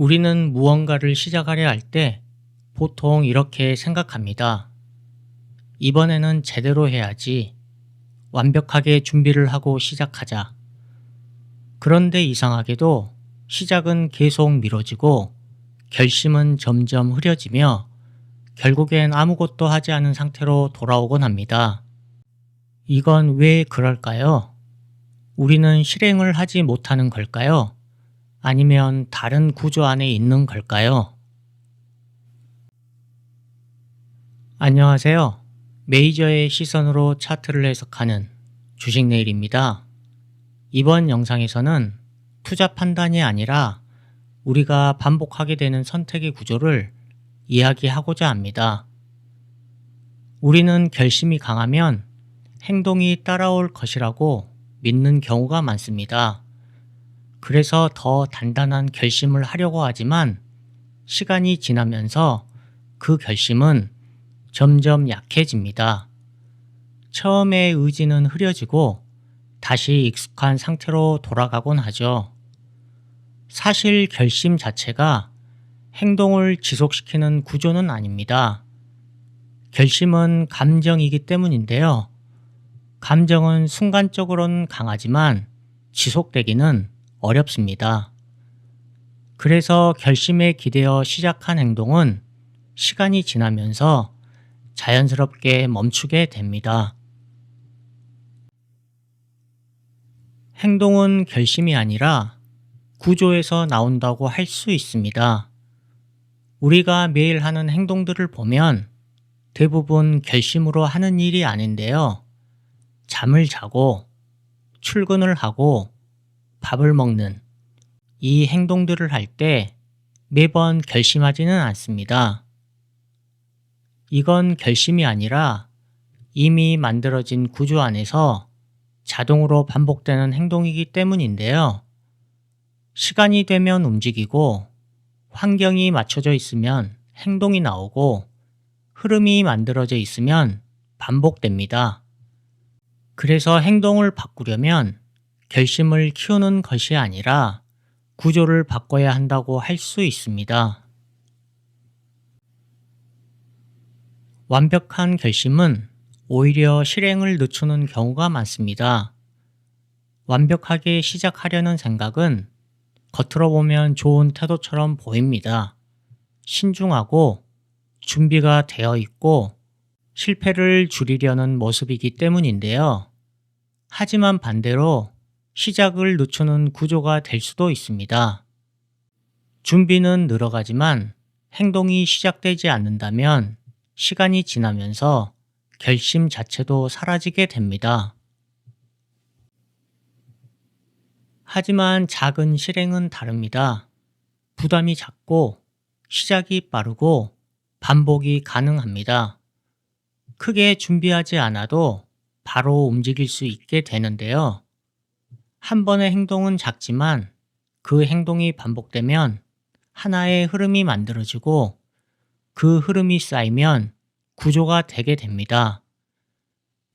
우리는 무언가를 시작하려 할 때 보통 이렇게 생각합니다. 이번에는 제대로 해야지. 완벽하게 준비를 하고 시작하자. 그런데 이상하게도 시작은 계속 미뤄지고 결심은 점점 흐려지며 결국엔 아무것도 하지 않은 상태로 돌아오곤 합니다. 이건 왜 그럴까요? 우리는 실행을 하지 못하는 걸까요? 아니면 다른 구조 안에 있는 걸까요? 안녕하세요. 메이저의 시선으로 차트를 해석하는 주식내일입니다. 이번 영상에서는 투자 판단이 아니라 우리가 반복하게 되는 선택의 구조를 이야기하고자 합니다. 우리는 결심이 강하면 행동이 따라올 것이라고 믿는 경우가 많습니다. 그래서 더 단단한 결심을 하려고 하지만 시간이 지나면서 그 결심은 점점 약해집니다. 처음의 의지는 흐려지고 다시 익숙한 상태로 돌아가곤 하죠. 사실 결심 자체가 행동을 지속시키는 구조는 아닙니다. 결심은 감정이기 때문인데요. 감정은 순간적으로는 강하지만 지속되기는 어렵습니다. 그래서 결심에 기대어 시작한 행동은 시간이 지나면서 자연스럽게 멈추게 됩니다. 행동은 결심이 아니라 구조에서 나온다고 할 수 있습니다. 우리가 매일 하는 행동들을 보면 대부분 결심으로 하는 일이 아닌데요. 잠을 자고, 출근을 하고, 밥을 먹는 이 행동들을 할 때 매번 결심하지는 않습니다. 이건 결심이 아니라 이미 만들어진 구조 안에서 자동으로 반복되는 행동이기 때문인데요. 시간이 되면 움직이고 환경이 맞춰져 있으면 행동이 나오고 흐름이 만들어져 있으면 반복됩니다. 그래서 행동을 바꾸려면 결심을 키우는 것이 아니라 구조를 바꿔야 한다고 할 수 있습니다. 완벽한 결심은 오히려 실행을 늦추는 경우가 많습니다. 완벽하게 시작하려는 생각은 겉으로 보면 좋은 태도처럼 보입니다. 신중하고 준비가 되어 있고 실패를 줄이려는 모습이기 때문인데요. 하지만 반대로 시작을 늦추는 구조가 될 수도 있습니다. 준비는 늘어가지만 행동이 시작되지 않는다면 시간이 지나면서 결심 자체도 사라지게 됩니다. 하지만 작은 실행은 다릅니다. 부담이 작고 시작이 빠르고 반복이 가능합니다. 크게 준비하지 않아도 바로 움직일 수 있게 되는데요. 한 번의 행동은 작지만 그 행동이 반복되면 하나의 흐름이 만들어지고 그 흐름이 쌓이면 구조가 되게 됩니다.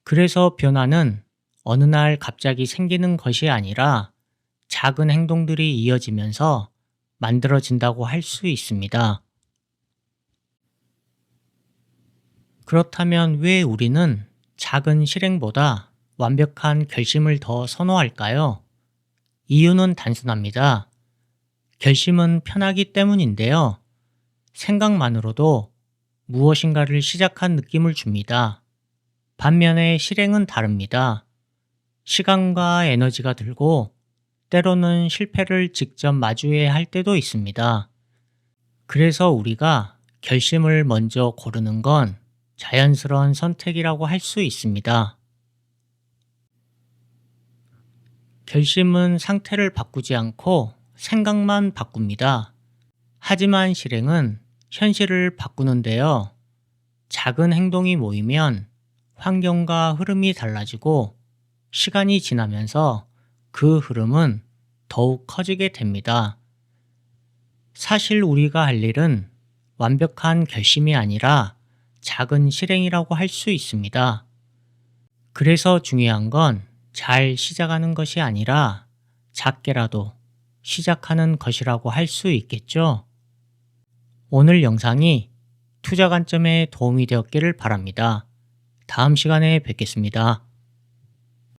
그래서 변화는 어느 날 갑자기 생기는 것이 아니라 작은 행동들이 이어지면서 만들어진다고 할 수 있습니다. 그렇다면 왜 우리는 작은 실행보다 완벽한 결심을 더 선호할까요? 이유는 단순합니다. 결심은 편하기 때문인데요. 생각만으로도 무엇인가를 시작한 느낌을 줍니다. 반면에 실행은 다릅니다. 시간과 에너지가 들고 때로는 실패를 직접 마주해야 할 때도 있습니다. 그래서 우리가 결심을 먼저 고르는 건 자연스러운 선택이라고 할 수 있습니다. 결심은 상태를 바꾸지 않고 생각만 바꿉니다. 하지만 실행은 현실을 바꾸는데요. 작은 행동이 모이면 환경과 흐름이 달라지고 시간이 지나면서 그 흐름은 더욱 커지게 됩니다. 사실 우리가 할 일은 완벽한 결심이 아니라 작은 실행이라고 할 수 있습니다. 그래서 중요한 건 잘 시작하는 것이 아니라 작게라도 시작하는 것이라고 할 수 있겠죠. 오늘 영상이 투자 관점에 도움이 되었기를 바랍니다. 다음 시간에 뵙겠습니다.